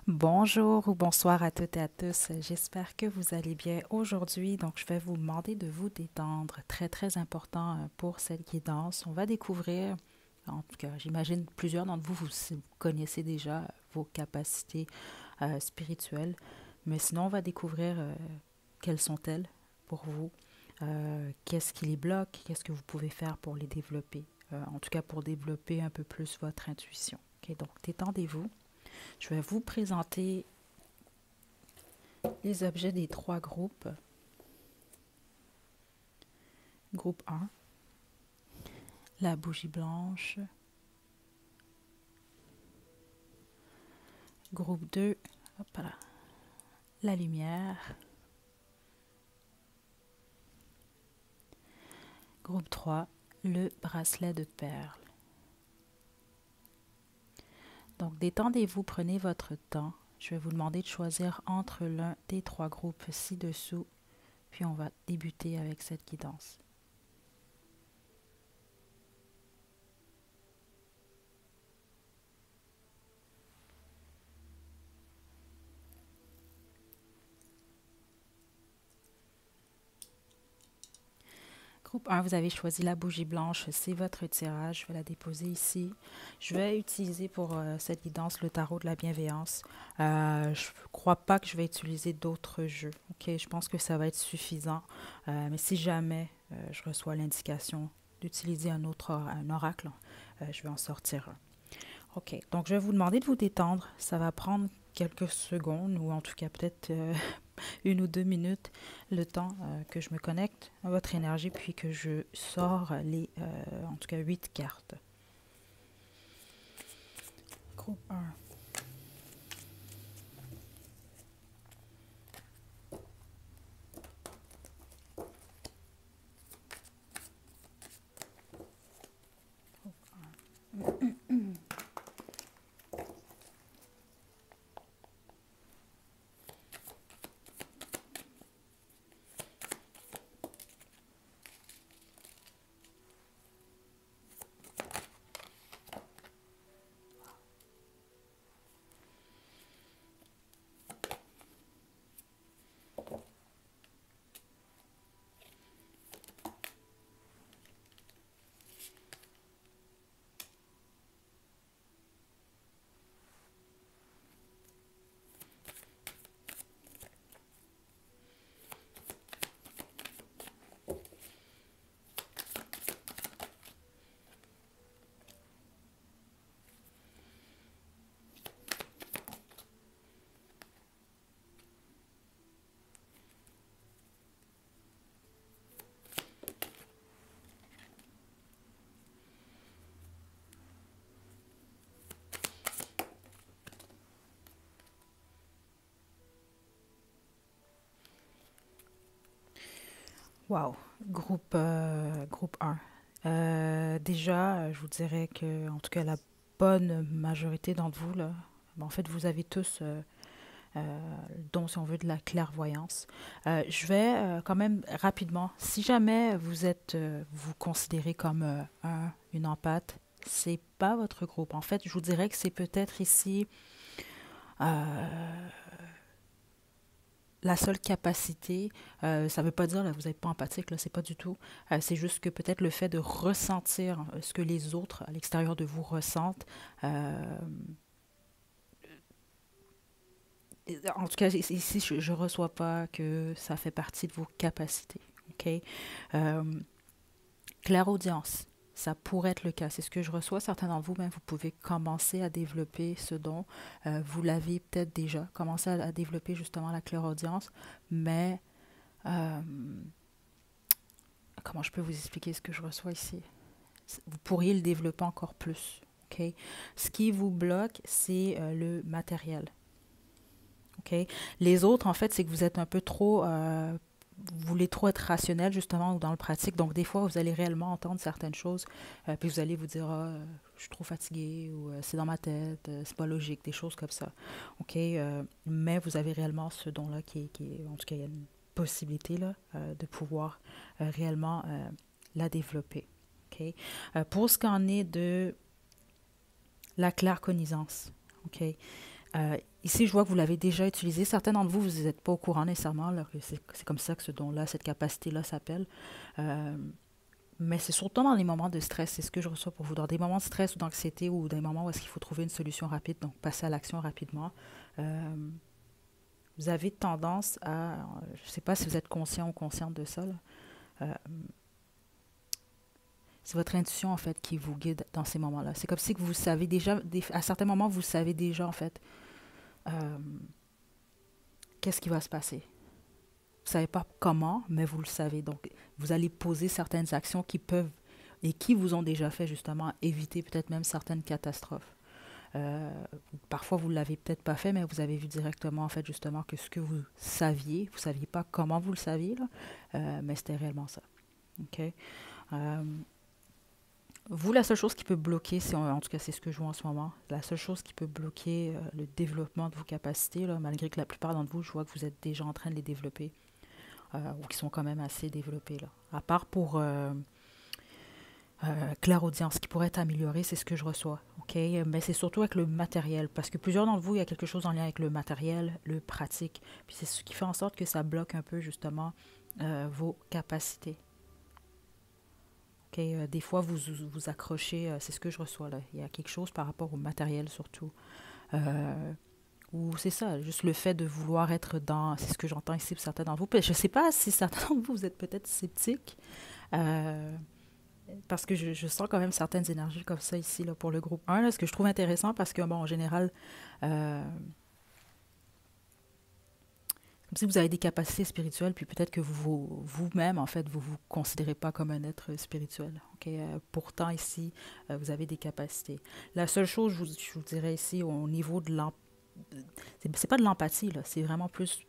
Bonjour ou bonsoir à toutes et à tous. J'espère que vous allez bien aujourd'hui. Donc, je vais vous demander de vous détendre. Très, très important pour cette guidance. On va découvrir, en tout cas, j'imagine plusieurs d'entre vous, vous connaissez déjà vos capacités spirituelles. Mais sinon, on va découvrir quelles sont-elles pour vous. Qu'est-ce qui les bloque? Qu'est-ce que vous pouvez faire pour les développer? En tout cas, pour développer un peu plus votre intuition. Ok, donc, détendez-vous. Je vais vous présenter les objets des trois groupes. Groupe 1, la bougie blanche. Groupe 2, hop là, la lumière. Groupe 3, le bracelet de perles. Donc détendez-vous, prenez votre temps. Je vais vous demander de choisir entre l'un des trois groupes ci-dessous, puis on va débuter avec cette guidance. Groupe 1, vous avez choisi la bougie blanche, c'est votre tirage. Je vais la déposer ici. Je vais utiliser pour cette guidance le tarot de la bienveillance. Je ne crois pas que je vais utiliser d'autres jeux. Ok, je pense que ça va être suffisant. Mais si jamais je reçois l'indication d'utiliser un oracle, je vais en sortir un. Ok, donc je vais vous demander de vous détendre. Ça va prendre quelques secondes ou en tout cas peut-être 1 ou 2 minutes, le temps que je me connecte à votre énergie, puis que je sors en tout cas 8 cartes. Groupe 1. Wow, groupe 1. Déjà, je vous dirais que, en tout cas, la bonne majorité d'entre vous, là, en fait, vous avez tous dont si on veut de la clairvoyance. Je vais quand même rapidement, si jamais vous considérez comme une empathe, c'est pas votre groupe. En fait, je vous dirais que c'est peut-être ici euh, la seule capacité. Ça veut pas dire là, vous n'êtes pas empathique, là, c'est pas du tout. C'est juste que peut-être le fait de ressentir ce que les autres à l'extérieur de vous ressentent. En tout cas, ici, je ne reçois pas que ça fait partie de vos capacités. OK? Euh, Clairaudience, ça pourrait être le cas. C'est ce que je reçois. Certains d'entre vous, ben, vous pouvez commencer à développer ce don. Vous l'avez peut-être déjà commencé à développer justement la clairaudience, mais euh, comment je peux vous expliquer ce que je reçois ici? Vous pourriez le développer encore plus. OK? Ce qui vous bloque, c'est le matériel. OK? Les autres, en fait, c'est que vous êtes un peu trop vous voulez trop être rationnel justement ou dans le pratique. Donc des fois, vous allez réellement entendre certaines choses, puis vous allez vous dire ah, je suis trop fatigué ou c'est dans ma tête, c'est pas logique, des choses comme ça. OK, mais vous avez réellement ce don-là en tout cas, il y a une possibilité là, de pouvoir réellement la développer. OK? Pour ce qu'en est de la claircognizance, OK? Ici, je vois que vous l'avez déjà utilisé. Certains d'entre vous, vous n'êtes pas au courant nécessairement, là, que c'est comme ça que ce don-là, cette capacité-là s'appelle. Euh, mais c'est surtout dans les moments de stress, c'est ce que je reçois pour vous. Dans des moments de stress ou d'anxiété ou des moments où est-ce qu'il faut trouver une solution rapide, donc passer à l'action rapidement. Euh, Vous avez tendance à, je ne sais pas si vous êtes conscient ou consciente de ça, là, euh, c'est votre intuition en fait qui vous guide dans ces moments-là. C'est comme si que vous savez déjà, à certains moments, vous savez déjà en fait euh, qu'est-ce qui va se passer. Vous ne savez pas comment, mais vous le savez. Donc, vous allez poser certaines actions qui peuvent et qui vous ont déjà fait justement éviter peut-être même certaines catastrophes. Euh, Parfois, vous ne l'avez peut-être pas fait, mais vous avez vu directement, en fait, justement, que ce que vous saviez pas comment vous le saviez, là, mais c'était réellement ça. OK? Euh, Vous, la seule chose qui peut bloquer, en tout cas, c'est ce que je vois en ce moment, la seule chose qui peut bloquer le développement de vos capacités, là, malgré que la plupart d'entre vous, je vois que vous êtes déjà en train de les développer, ou qui sont quand même assez développés, là. À part pour clairaudience qui pourrait être améliorée, c'est ce que je reçois. OK? Mais c'est surtout avec le matériel, parce que plusieurs d'entre vous, il y a quelque chose en lien avec le matériel, le pratique. Puis c'est ce qui fait en sorte que ça bloque un peu, justement, vos capacités. OK? Des fois, vous accrochez, c'est ce que je reçois là. Il y a quelque chose par rapport au matériel, surtout. Euh, ou c'est ça, juste le fait de vouloir être dans. C'est ce que j'entends ici pour certains d'entre vous. Je ne sais pas si certains d'entre vous, vous êtes peut-être sceptiques. Euh, Parce que je sens quand même certaines énergies comme ça ici là, pour le groupe 1, là, ce que je trouve intéressant parce que, bon, en général, comme si vous avez des capacités spirituelles, puis peut-être que vous-même, en fait, vous ne vous considérez pas comme un être spirituel. OK? Pourtant, ici, vous avez des capacités. La seule chose, je vous dirais ici, au niveau de l'empathie, c'est pas de l'empathie, là, c'est vraiment plus.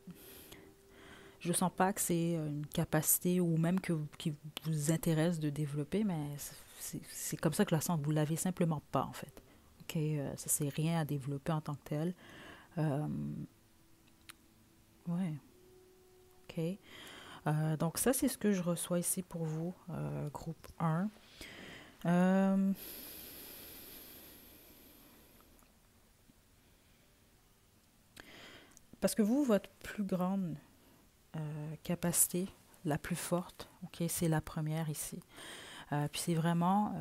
Je sens pas que c'est une capacité ou même qui vous intéresse de développer, mais c'est comme ça que je la sens. Vous l'avez simplement pas, en fait. OK? Ça, c'est rien à développer en tant que tel. Euh, ouais, OK. Donc, ça, c'est ce que je reçois ici pour vous, groupe 1. Euh, Parce que vous, votre plus grande capacité, la plus forte, OK, c'est la première ici. Puis c'est vraiment,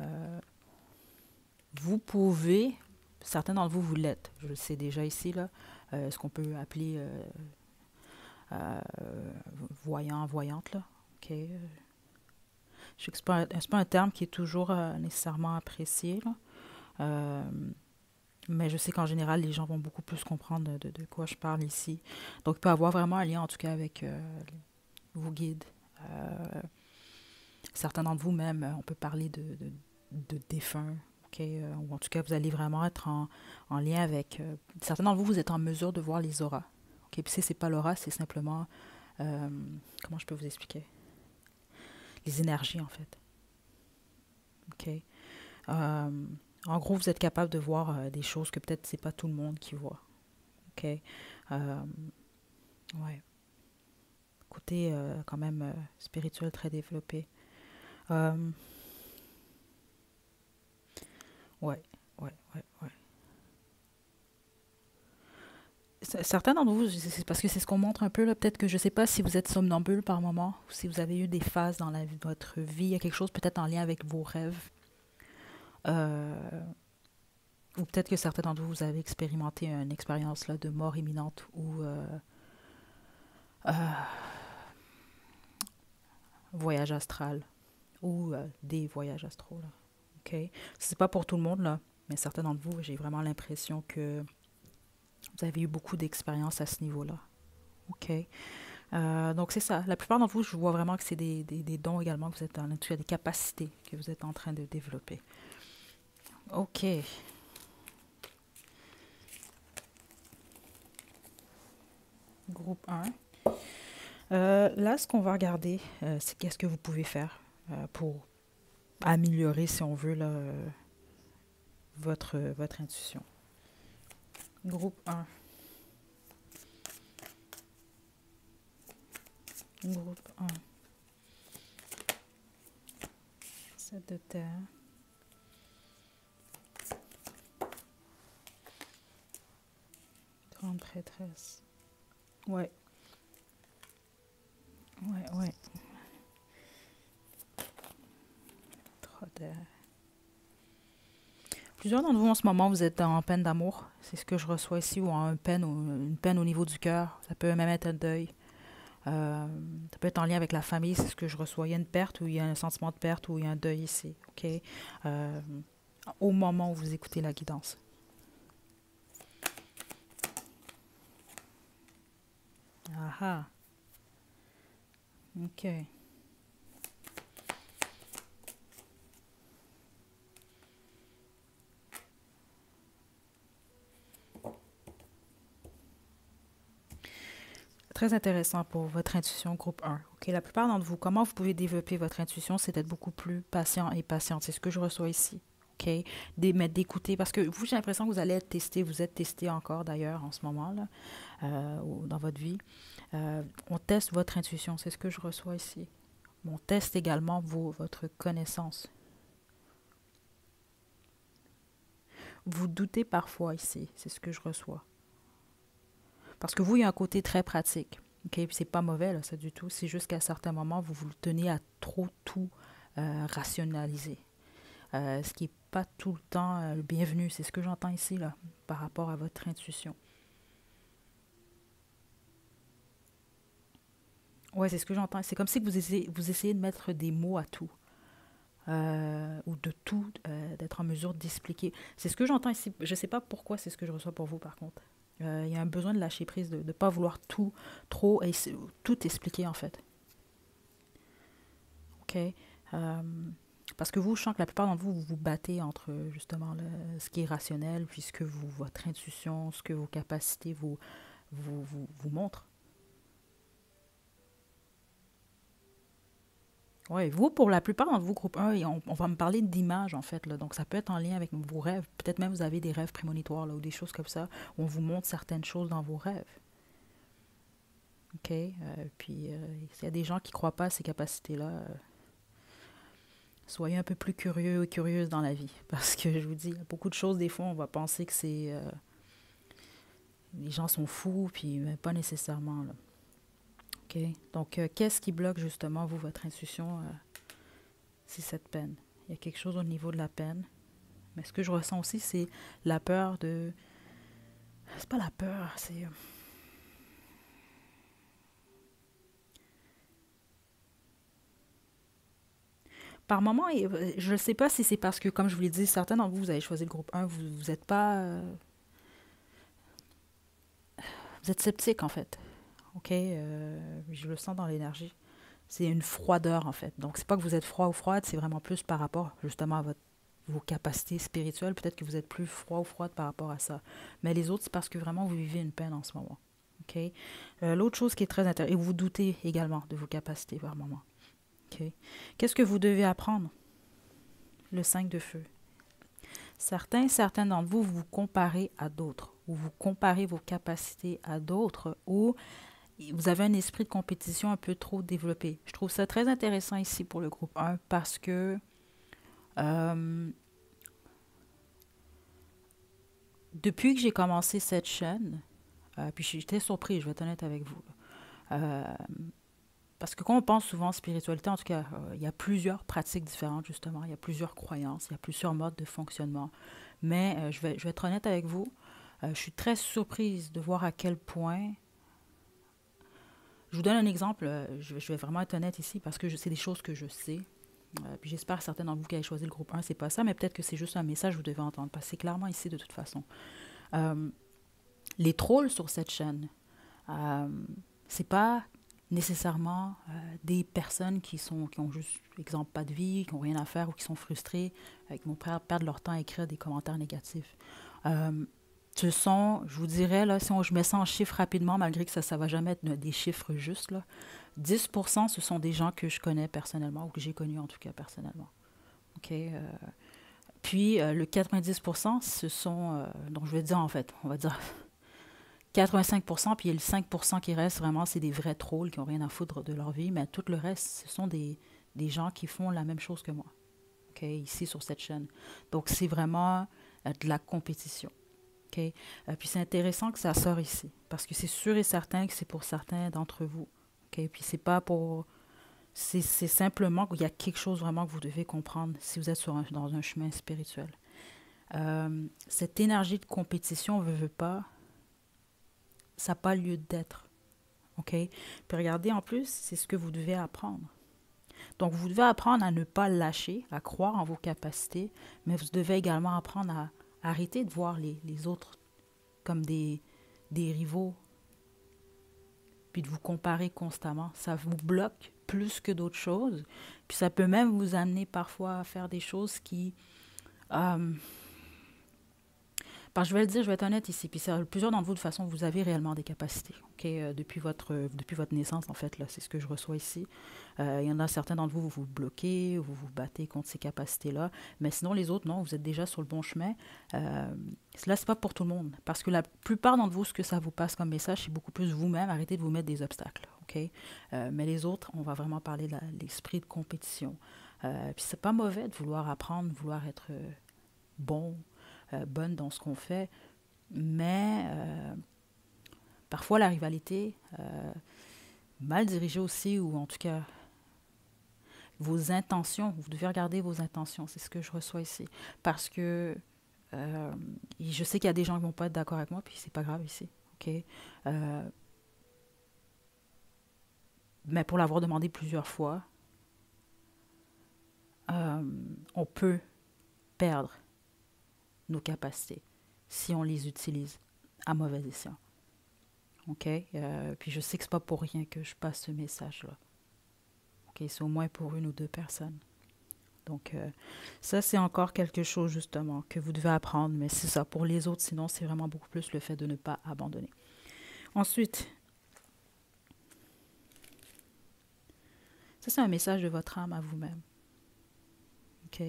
vous pouvez, certains d'entre vous, vous l'êtes, je le sais déjà ici, là, ce qu'on peut appeler euh, voyant, voyante, là. OK. Je sais que c'est pas un terme qui est toujours nécessairement apprécié, là. Euh, mais je sais qu'en général, les gens vont beaucoup plus comprendre de quoi je parle ici. Donc, il peut y avoir vraiment un lien, en tout cas, avec vos guides. Euh, Certains d'entre vous, même, on peut parler de défunts. OK? Ou en tout cas, vous allez vraiment être en lien avec. Certains d'entre vous, vous êtes en mesure de voir les auras. OK? Puis si c'est pas l'aura, c'est simplement. euh, Comment je peux vous expliquer? Les énergies, en fait. OK? Euh, En gros, vous êtes capable de voir des choses que peut-être c'est pas tout le monde qui voit. OK? Ouais. Côté quand même spirituel très développé. Euh, ouais, ouais. Certains d'entre vous, c'est parce que c'est ce qu'on montre un peu, là. Peut-être que je sais pas si vous êtes somnambule par moment, ou si vous avez eu des phases dans votre vie, il y a quelque chose peut-être en lien avec vos rêves. Euh, ou peut-être que certains d'entre vous, vous avez expérimenté une expérience là, de mort imminente ou voyage astral ou des voyages astraux. Là. OK? C'est pas pour tout le monde, là, mais certains d'entre vous, j'ai vraiment l'impression que vous avez eu beaucoup d'expériences à ce niveau-là. OK? Donc, c'est ça. La plupart d'entre vous, je vois vraiment que c'est des dons également que vous êtes en tout des capacités que vous êtes en train de développer. OK. Groupe 1. Là, ce qu'on va regarder, c'est qu'est-ce que vous pouvez faire pour améliorer, si on veut, là, votre intuition. Groupe 1. Groupe 1. 7 de terre. Grande prêtresse. Ouais, ouais. Trotter. Plusieurs d'entre vous en ce moment, vous êtes en peine d'amour. C'est ce que je reçois ici, ou une peine au niveau du cœur. Ça peut même être un deuil. Euh, Ça peut être en lien avec la famille, c'est ce que je reçois. Il y a une perte, ou il y a un sentiment de perte, ou il y a un deuil ici. OK? Euh, Au moment où vous écoutez la guidance. Ah ah. OK. Très intéressant pour votre intuition groupe 1. OK, la plupart d'entre vous, comment vous pouvez développer votre intuition, c'est d'être beaucoup plus patient et patiente. C'est ce que je reçois ici. OK? Mais d'écouter, parce que vous, j'ai l'impression que vous allez être testé, vous êtes testé encore d'ailleurs en ce moment, là, dans votre vie. On teste votre intuition, c'est ce que je reçois ici. On teste également votre connaissance. Vous doutez parfois ici, c'est ce que je reçois. Parce que vous, il y a un côté très pratique. OK? Puis c'est pas mauvais, là, ça du tout. C'est juste qu'à certains moments, vous vous tenez à trop tout rationaliser. Ce qui n'est pas tout le temps le bienvenu. C'est ce que j'entends ici, là, par rapport à votre intuition. Ouais, c'est ce que j'entends. C'est comme si vous essayez de mettre des mots à tout. Ou de tout, d'être en mesure d'expliquer. C'est ce que j'entends ici. Je ne sais pas pourquoi c'est ce que je reçois pour vous, par contre. Il y a un besoin de lâcher prise, de ne pas vouloir tout expliquer, en fait. OK? Euh, Parce que vous, je sens que la plupart d'entre vous, vous vous battez entre, justement, ce qui est rationnel, puis votre intuition, ce que vos capacités vous montrent. Oui, vous, pour la plupart d'entre vous, groupe 1, on va me parler d'images, en fait, là. Donc, ça peut être en lien avec vos rêves. Peut-être même vous avez des rêves prémonitoires, là, ou des choses comme ça, où on vous montre certaines choses dans vos rêves. OK? Puis, s'il y a des gens qui ne croient pas à ces capacités-là, soyez un peu plus curieux et curieuse dans la vie. Parce que, je vous dis, il y a beaucoup de choses, des fois, on va penser que les gens sont fous, puis pas nécessairement, là. OK? Donc, qu'est-ce qui bloque, justement, vous, votre intuition? C'est cette peine. Il y a quelque chose au niveau de la peine. Mais ce que je ressens aussi, c'est la peur de... C'est pas la peur, c'est... Par moment, je ne sais pas si c'est parce que, comme je vous l'ai dit, certains d'entre vous, vous avez choisi le groupe 1, vous êtes pas... vous êtes sceptique, en fait. OK? Je le sens dans l'énergie. C'est une froideur, en fait. Donc, c'est pas que vous êtes froid ou froide, c'est vraiment plus par rapport, justement, à vos capacités spirituelles. Peut-être que vous êtes plus froid ou froide par rapport à ça. Mais les autres, c'est parce que vraiment, vous vivez une peine en ce moment. OK? L'autre chose qui est très intéressante, et vous doutez également de vos capacités par moment. OK? Qu'est-ce que vous devez apprendre? Le 5 de feu. Certains d'entre vous, vous comparez à d'autres, ou vous comparez vos capacités à d'autres, ou vous avez un esprit de compétition un peu trop développé. Je trouve ça très intéressant ici pour le groupe 1 parce que euh, depuis que j'ai commencé cette chaîne, puis j'étais surprise, je vais être honnête avec vous, euh, parce que quand on pense souvent en spiritualité, en tout cas, il y a plusieurs pratiques différentes, justement. Il y a plusieurs croyances, il y a plusieurs modes de fonctionnement. Mais je vais être honnête avec vous, je suis très surprise de voir à quel point... Je vous donne un exemple, je vais vraiment être honnête ici, parce que c'est des choses que je sais. Puis j'espère que certains d'entre vous qui avez choisi le groupe 1, c'est pas ça, mais peut-être que c'est juste un message que vous devez entendre, parce que c'est clairement ici de toute façon. Euh, les trolls sur cette chaîne, euh, c'est pas nécessairement des personnes qui ont juste, exemple, pas de vie, qui n'ont rien à faire ou qui sont frustrées, qui vont perdre leur temps à écrire des commentaires négatifs. Euh, Ce sont, je vous dirais, là, je mets ça en chiffres rapidement, malgré que ça va jamais être des chiffres justes, là, 10%, ce sont des gens que je connais personnellement, ou que j'ai connus en tout cas personnellement. OK? Puis le 90%, ce sont, donc je vais dire en fait, on va dire 85%, puis il y a le 5% qui reste vraiment, c'est des vrais trolls qui n'ont rien à foutre de leur vie, mais tout le reste, ce sont des gens qui font la même chose que moi, OK, ici sur cette chaîne. Donc c'est vraiment de la compétition. OK? Puis c'est intéressant que ça sort ici, parce que c'est sûr et certain que c'est pour certains d'entre vous. OK? Puis c'est pas pour... C'est simplement qu'il y a quelque chose vraiment que vous devez comprendre si vous êtes dans un chemin spirituel. Cette énergie de compétition, veut pas, ça n'a pas lieu d'être. OK? Puis regardez, en plus, c'est ce que vous devez apprendre. Donc, vous devez apprendre à ne pas lâcher, à croire en vos capacités, mais vous devez également apprendre à arrêter de voir les autres comme des rivaux, puis de vous comparer constamment. Ça vous bloque plus que d'autres choses. Puis ça peut même vous amener parfois à faire des choses qui... parce que je vais le dire, je vais être honnête ici, puis plusieurs d'entre vous, de toute façon, vous avez réellement des capacités, OK? Depuis votre naissance, en fait, là, c'est ce que je reçois ici. Il y en a certains d'entre vous, vous vous bloquez, vous vous battez contre ces capacités-là, mais sinon, les autres, non, vous êtes déjà sur le bon chemin. Là, c'est pas pour tout le monde, parce que la plupart d'entre vous, ce que ça vous passe comme message, c'est beaucoup plus vous-même, arrêtez de vous mettre des obstacles, OK? Mais les autres, on va vraiment parler de l'esprit de compétition. Puis c'est pas mauvais de vouloir apprendre, de vouloir être bon, bonne dans ce qu'on fait, mais parfois la rivalité, mal dirigée aussi, ou en tout cas vos intentions, vous devez regarder vos intentions, c'est ce que je reçois ici, parce que je sais qu'il y a des gens qui ne vont pas être d'accord avec moi, puis c'est pas grave ici, ok? Mais pour l'avoir demandé plusieurs fois, on peut perdre nos capacités si on les utilise à mauvais escient. OK? Puis je sais que c'est pas pour rien que je passe ce message-là. OK? C'est au moins pour une ou deux personnes. Donc, ça, c'est encore quelque chose, justement, que vous devez apprendre. Mais c'est ça. Pour les autres, sinon, c'est vraiment beaucoup plus le fait de ne pas abandonner. Ensuite, ça, c'est un message de votre âme à vous-même. OK?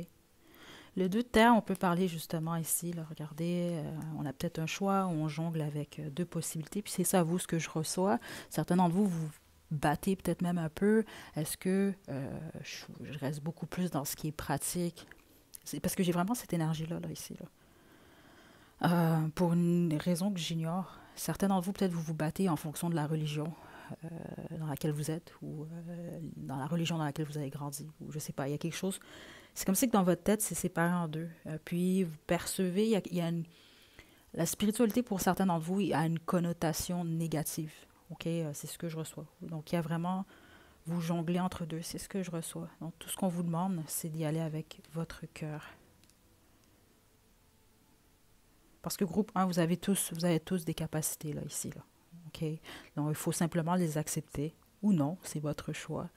Le 2 de terre, on peut parler justement ici, là, regardez, on a peut-être un choix où on jongle avec deux possibilités, puis c'est ça, vous, ce que je reçois. Certains d'entre vous, vous battez peut-être même un peu. Est-ce que je reste beaucoup plus dans ce qui est pratique? C'est parce que j'ai vraiment cette énergie-là, là, ici. Pour une raison que j'ignore, certains d'entre vous, peut-être, vous vous battez en fonction de la religion dans laquelle vous êtes, ou dans la religion dans laquelle vous avez grandi, ou je sais pas, il y a quelque chose. C'est comme si que dans votre tête, c'est séparé en deux. Puis vous percevez, il y a la spiritualité pour certains d'entre vous, il a une connotation négative. OK? C'est ce que je reçois. Donc il y a vraiment, vous jonglez entre deux, c'est ce que je reçois. Donc tout ce qu'on vous demande, c'est d'y aller avec votre cœur. Parce que groupe 1, vous avez tous des capacités là, ici. Là. OK? Donc il faut simplement les accepter ou non, c'est votre choix.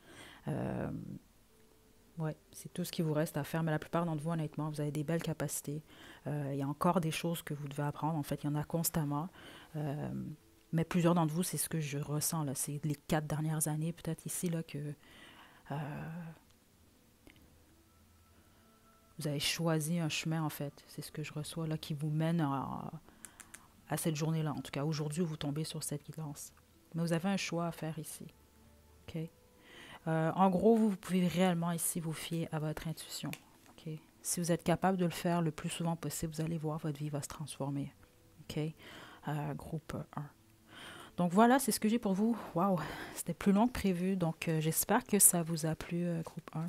Oui, c'est tout ce qui vous reste à faire. Mais la plupart d'entre vous, honnêtement, vous avez des belles capacités. Il y a encore des choses que vous devez apprendre. En fait, il y en a constamment. Mais plusieurs d'entre vous, c'est ce que je ressens. Là. C'est les 4 dernières années, peut-être ici, là, que vous avez choisi un chemin, en fait. C'est ce que je reçois, là, qui vous mène à cette journée-là. En tout cas, aujourd'hui, vous tombez sur cette guidance. Mais vous avez un choix à faire ici. OK? En gros, vous pouvez réellement ici vous fier à votre intuition. Okay? Si vous êtes capable de le faire le plus souvent possible, vous allez voir, votre vie va se transformer. Okay? Groupe 1. Donc voilà, c'est ce que j'ai pour vous. Waouh, c'était plus long que prévu. Donc j'espère que ça vous a plu, groupe 1.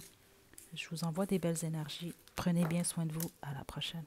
Je vous envoie des belles énergies. Prenez bien soin de vous. À la prochaine.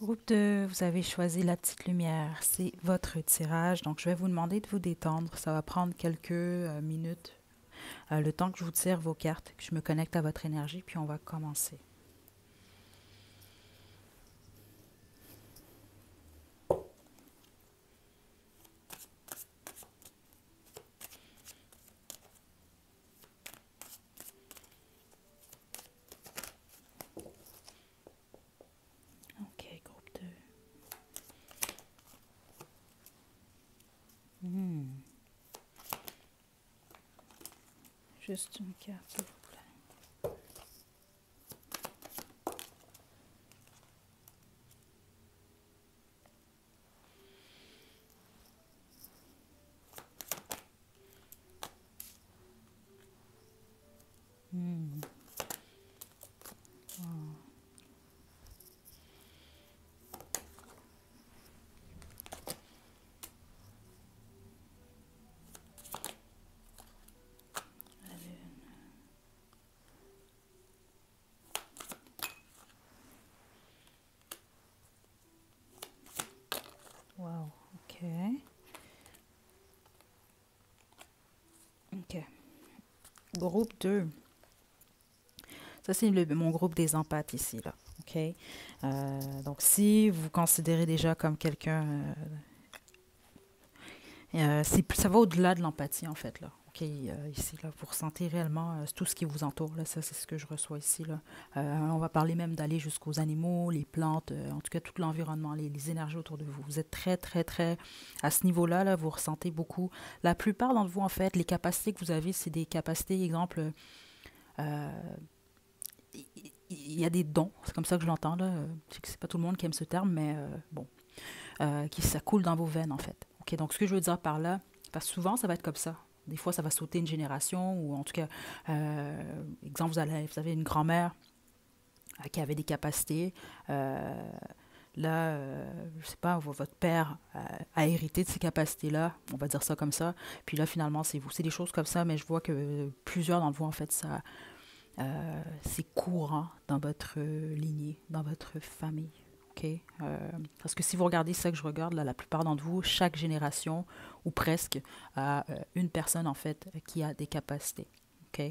Groupe 2, vous avez choisi la petite lumière. C'est votre tirage. Donc, je vais vous demander de vous détendre. Ça va prendre quelques minutes. Le temps que je vous tire vos cartes, que je me connecte à votre énergie, puis on va commencer. OK, groupe 2. Juste une carte, s'il vous plaît. Wow, OK. OK. Groupe 2. Ça, c'est mon groupe des empathes ici, là. OK? Donc, si vous considérez déjà comme quelqu'un... ça va au-delà de l'empathie, en fait, là. OK, ici, là, vous ressentez réellement tout ce qui vous entoure, là. Ça, c'est ce que je reçois ici, là. On va parler même d'aller jusqu'aux animaux, les plantes, en tout cas, tout l'environnement, les énergies autour de vous. Vous êtes très, très, très... À ce niveau-là, là, vous ressentez beaucoup. La plupart d'entre vous, en fait, les capacités que vous avez, c'est des capacités, exemple... il y a des dons, c'est comme ça que je l'entends, là. Je sais que c'est pas tout le monde qui aime ce terme, mais bon, ça coule dans vos veines, en fait. OK, donc ce que je veux dire par là, parce que souvent, ça va être comme ça. Des fois, ça va sauter une génération, ou en tout cas, exemple, vous avez une grand-mère qui avait des capacités. Là, je sais pas, votre père a hérité de ces capacités-là, on va dire ça comme ça. Puis là, finalement, c'est vous. C'est des choses comme ça, mais je vois que plusieurs d'entre vous, en fait, c'est courant dans votre lignée, dans votre famille. OK? Parce que si vous regardez ça que je regarde, là, la plupart d'entre vous, chaque génération, ou presque, a une personne, en fait, qui a des capacités. OK?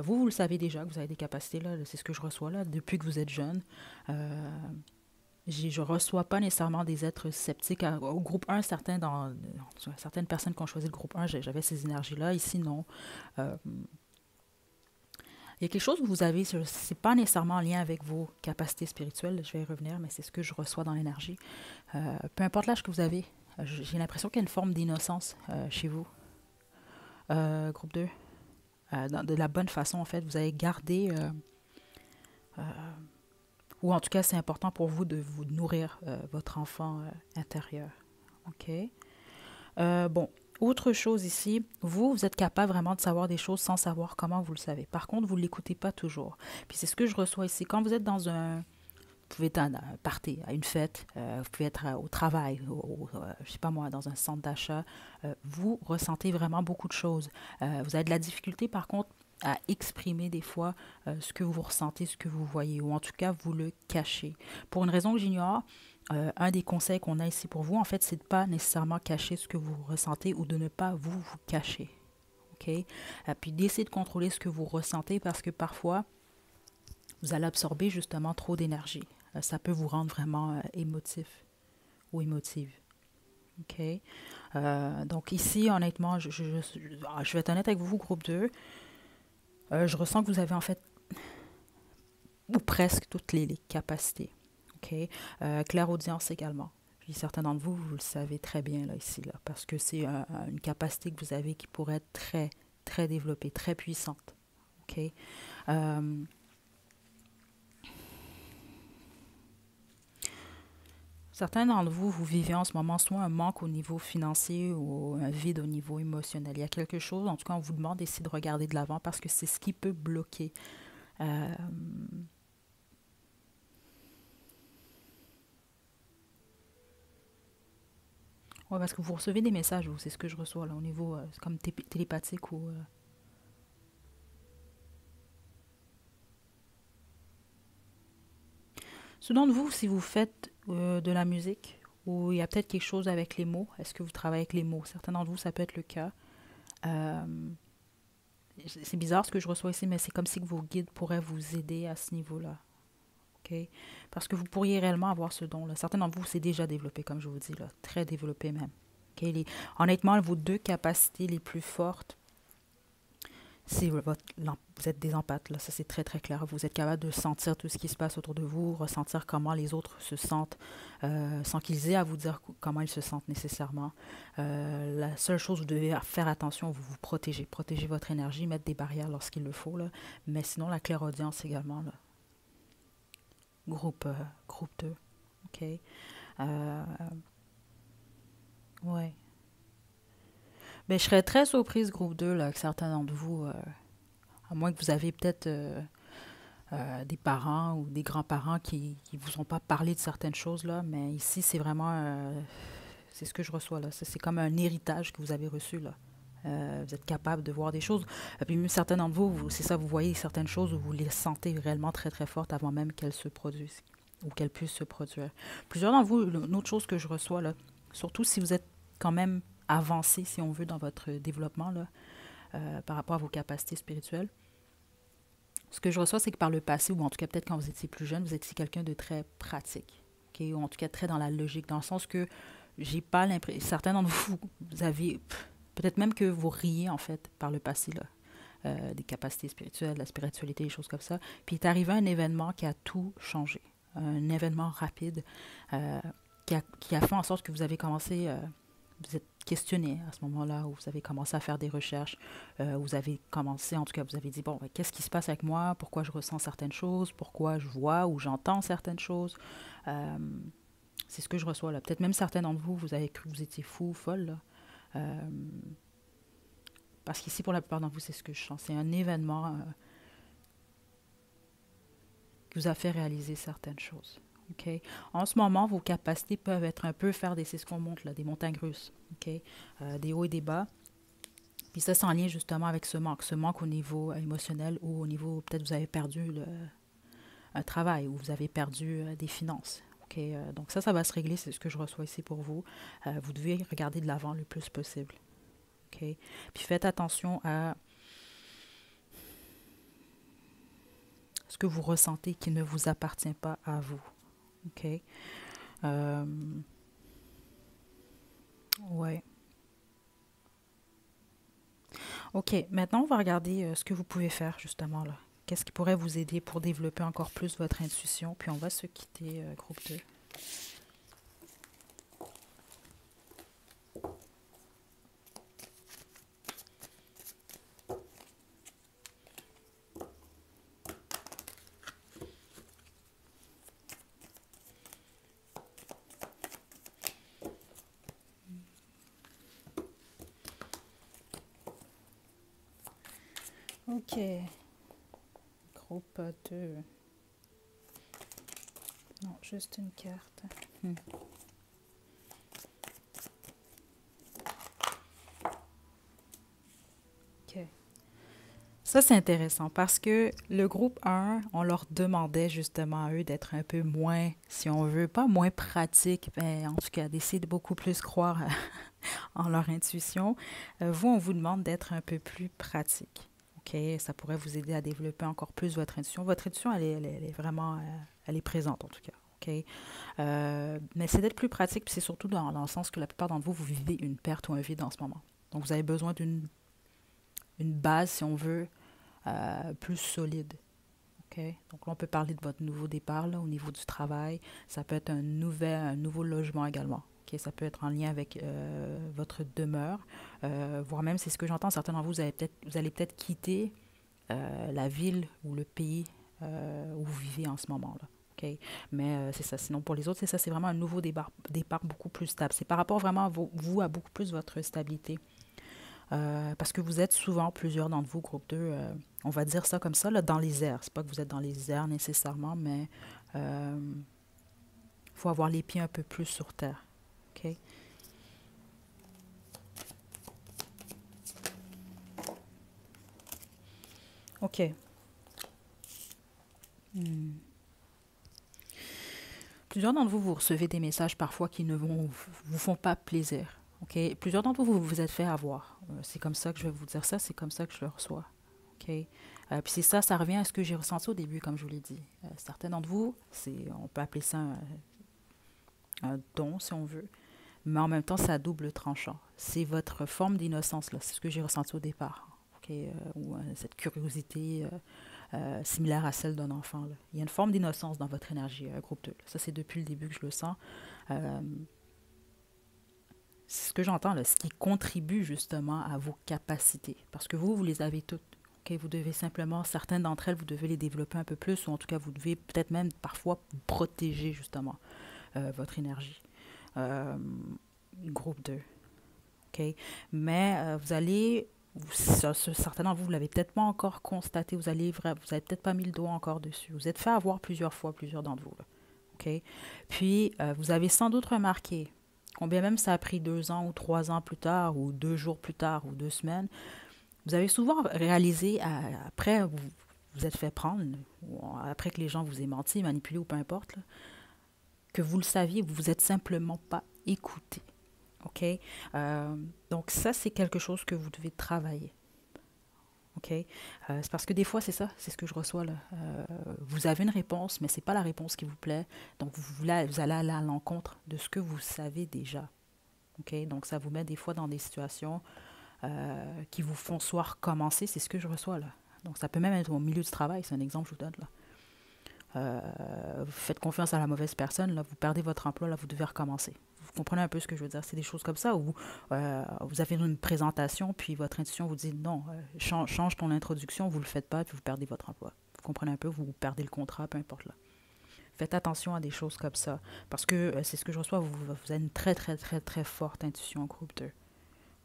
Vous le savez déjà que vous avez des capacités, là. C'est ce que je reçois, là, depuis que vous êtes jeune. Je ne reçois pas nécessairement des êtres sceptiques. Au groupe 1, certaines personnes qui ont choisi le groupe 1, j'avais ces énergies-là. Ici, non. Il y a quelque chose que vous avez, ce n'est pas nécessairement en lien avec vos capacités spirituelles, je vais y revenir, mais c'est ce que je reçois dans l'énergie. Peu importe l'âge que vous avez, j'ai l'impression qu'il y a une forme d'innocence chez vous. Groupe 2. De la bonne façon, en fait, vous avez gardé, ou en tout cas, c'est important pour vous de vous nourrir votre enfant intérieur. OK? Bon, autre chose ici, vous êtes capable vraiment de savoir des choses sans savoir comment vous le savez. Par contre, vous ne l'écoutez pas toujours. Puis c'est ce que je reçois ici. Quand vous êtes dans un... Vous pouvez être à un party, à une fête, vous pouvez être au travail, je sais pas moi, dans un centre d'achat. Vous ressentez vraiment beaucoup de choses. Vous avez de la difficulté, par contre, à exprimer des fois ce que vous ressentez, ce que vous voyez, ou en tout cas, vous le cachez. Pour une raison que j'ignore, un des conseils qu'on a ici pour vous, en fait, c'est de ne pas nécessairement cacher ce que vous ressentez ou de ne pas vous cacher. OK? Puis d'essayer de contrôler ce que vous ressentez parce que parfois, vous allez absorber justement trop d'énergie. Ça peut vous rendre vraiment émotif ou émotive. OK? Donc ici, honnêtement, je vais être honnête avec vous, groupe 2. Je ressens que vous avez en fait, ou presque toutes les capacités. OK? Clairaudience également. Puis certains d'entre vous, vous le savez très bien là, ici, là, parce que c'est une capacité que vous avez qui pourrait être très, très développée, très puissante. OK? Certains d'entre vous, vous vivez en ce moment soit un manque au niveau financier ou un vide au niveau émotionnel. Il y a quelque chose, en tout cas, on vous demande d'essayer de regarder de l'avant parce que c'est ce qui peut bloquer. Ouais, parce que vous recevez des messages, vous, c'est ce que je reçois là, au niveau c'est comme télépathique ou... Ceux d'entre vous, si vous faites de la musique, ou il y a peut-être quelque chose avec les mots. Est-ce que vous travaillez avec les mots? Certains d'entre vous, ça peut être le cas. Euh, c'est bizarre ce que je reçois ici, mais c'est comme si que vos guides pourraient vous aider à ce niveau-là. OK? Parce que vous pourriez réellement avoir ce don-là. Certains d'entre vous, c'est déjà développé, comme je vous dis, là, très développé même. OK? Honnêtement, vos deux capacités les plus fortes, c'est vous êtes des empathes, là, ça c'est très très clair. Vous êtes capable de sentir tout ce qui se passe autour de vous, ressentir comment les autres se sentent, sans qu'ils aient à vous dire comment ils se sentent nécessairement. La seule chose, vous devez faire attention, vous vous protégez, protéger votre énergie, mettre des barrières lorsqu'il le faut, là. Mais sinon, la clairaudience également, là. Groupe, groupe 2, OK? Euh, ouais. Ben, je serais très surprise, groupe 2 là, que certains d'entre vous, à moins que vous avez peut-être des parents ou des grands-parents qui vous ont pas parlé de certaines choses, là, mais ici, c'est vraiment, c'est ce que je reçois, là. C'est comme un héritage que vous avez reçu, là. Vous êtes capable de voir des choses. Et puis même certains d'entre vous, c'est ça, vous voyez certaines choses où vous les sentez réellement très très fortes avant même qu'elles se produisent ou qu'elles puissent se produire. Plusieurs d'entre vous, une autre chose que je reçois, là, surtout si vous êtes quand même avancé, si on veut, dans votre développement, là, par rapport à vos capacités spirituelles, ce que je reçois, c'est que par le passé, ou en tout cas peut-être quand vous étiez plus jeune, vous étiez quelqu'un de très pratique, ok, ou en tout cas très dans la logique, dans le sens que j'ai pas l'impression, certains d'entre vous, vous avez, peut-être même que vous riez en fait par le passé, là, des capacités spirituelles, la spiritualité, des choses comme ça. Puis il est arrivé un événement qui a tout changé, un événement rapide qui a fait en sorte que vous avez commencé, vous êtes questionné à ce moment-là, où vous avez commencé à faire des recherches, vous avez commencé, en tout cas, vous avez dit, bon, ben, qu'est-ce qui se passe avec moi, pourquoi je ressens certaines choses, pourquoi je vois ou j'entends certaines choses. Euh, c'est ce que je reçois là. Peut-être même certains d'entre vous, vous avez cru que vous étiez fou ou folle, là. Euh, parce qu'ici, pour la plupart d'entre vous, c'est ce que je sens. C'est un événement qui vous a fait réaliser certaines choses. OK? En ce moment, vos capacités peuvent être un peu faire des, c'est ce qu'on monte là, des montagnes russes. OK? Des hauts et des bas. Puis ça, c'est en lien justement avec ce manque au niveau émotionnel ou au niveau, peut-être vous avez perdu un travail ou vous avez perdu des finances. OK? Donc ça va se régler, c'est ce que je reçois ici pour vous. Vous devez regarder de l'avant le plus possible. OK? Puis faites attention à ce que vous ressentez qui ne vous appartient pas à vous. OK? Euh, ouais. OK, maintenant, on va regarder ce que vous pouvez faire justement là. Qu'est-ce qui pourrait vous aider pour développer encore plus votre intuition? Puis on va se quitter, groupe 2. OK, groupe 2. Non, juste une carte. OK. Ça, c'est intéressant parce que le groupe 1, on leur demandait justement à eux d'être un peu moins, si on veut, pas moins pratique, mais en tout cas d'essayer de beaucoup plus croire en leur intuition. Vous, on vous demande d'être un peu plus pratique. OK? Ça pourrait vous aider à développer encore plus votre intuition. Votre intuition, elle est vraiment, elle est présente en tout cas. OK? Mais c'est d'être plus pratique, puis c'est surtout dans le sens que la plupart d'entre vous, vous vivez une perte ou un vide en ce moment. Donc, vous avez besoin d'une une base, si on veut, plus solide. OK? Donc là, on peut parler de votre nouveau départ là, au niveau du travail. Ça peut être un nouveau logement également. OK? Ça peut être en lien avec votre demeure. Voire même, c'est ce que j'entends, certains d'entre vous, vous allez peut-être quitter la ville ou le pays où vous vivez en ce moment. Là. OK? Mais c'est ça. Sinon, pour les autres, c'est ça. C'est vraiment un nouveau départ beaucoup plus stable. C'est par rapport vraiment à vous, à beaucoup plus votre stabilité. Parce que vous êtes souvent, plusieurs d'entre vous, groupe 2, on va dire ça comme ça, là, dans les airs. C'est pas que vous êtes dans les airs nécessairement, mais il faut avoir les pieds un peu plus sur terre. OK? OK. Hmm. Plusieurs d'entre vous, vous recevez des messages parfois qui ne vous font pas plaisir. OK? Plusieurs d'entre vous, vous vous êtes fait avoir. C'est comme ça que je vais vous dire ça, c'est comme ça que je le reçois. OK? Puis c'est ça, ça revient à ce que j'ai ressenti au début, comme je vous l'ai dit. Certains d'entre vous, on peut appeler ça un don, si on veut, mais en même temps, c'est à double tranchant. C'est votre forme d'innocence, là. C'est ce que j'ai ressenti au départ. OK? Ou cette curiosité similaire à celle d'un enfant, là. Il y a une forme d'innocence dans votre énergie, groupe 2. Ça, c'est depuis le début que je le sens. Euh, c'est ce que j'entends, là, ce qui contribue justement à vos capacités. Parce que vous les avez toutes. Okay, vous devez simplement, certaines d'entre elles, vous devez les développer un peu plus, ou en tout cas, vous devez peut-être même parfois protéger justement votre énergie. Euh, Groupe 2. OK? Mais vous allez, certains d'entre vous, vous l'avez peut-être pas encore constaté, vous avez peut-être pas mis le doigt encore dessus. Vous êtes fait avoir plusieurs fois, plusieurs d'entre vous. Là. OK? Puis, vous avez sans doute remarqué, combien même ça a pris 2 ans ou 3 ans plus tard, ou 2 jours plus tard, ou 2 semaines, vous avez souvent réalisé, après vous vous êtes fait prendre, ou après que les gens vous aient menti, manipulé ou peu importe, là, que vous le saviez, vous vous êtes simplement pas écouté. OK? Donc ça, c'est quelque chose que vous devez travailler. OK? C'est parce que des fois, c'est ça, c'est ce que je reçois là. Vous avez une réponse, mais c'est pas la réponse qui vous plaît. Donc vous allez aller à l'encontre de ce que vous savez déjà. OK? Donc ça vous met des fois dans des situations qui vous font soit recommencer, c'est ce que je reçois là. Donc ça peut même être au milieu du travail, c'est un exemple que je vous donne là. Vous faites confiance à la mauvaise personne, là, vous perdez votre emploi, là, vous devez recommencer. Vous comprenez un peu ce que je veux dire? C'est des choses comme ça où vous avez une présentation, puis votre intuition vous dit non, change ton introduction, vous ne le faites pas, puis vous perdez votre emploi. Vous comprenez un peu? Vous perdez le contrat, peu importe là. Faites attention à des choses comme ça, parce que c'est ce que je reçois, vous avez une très, très, très, très forte intuition en groupe 2.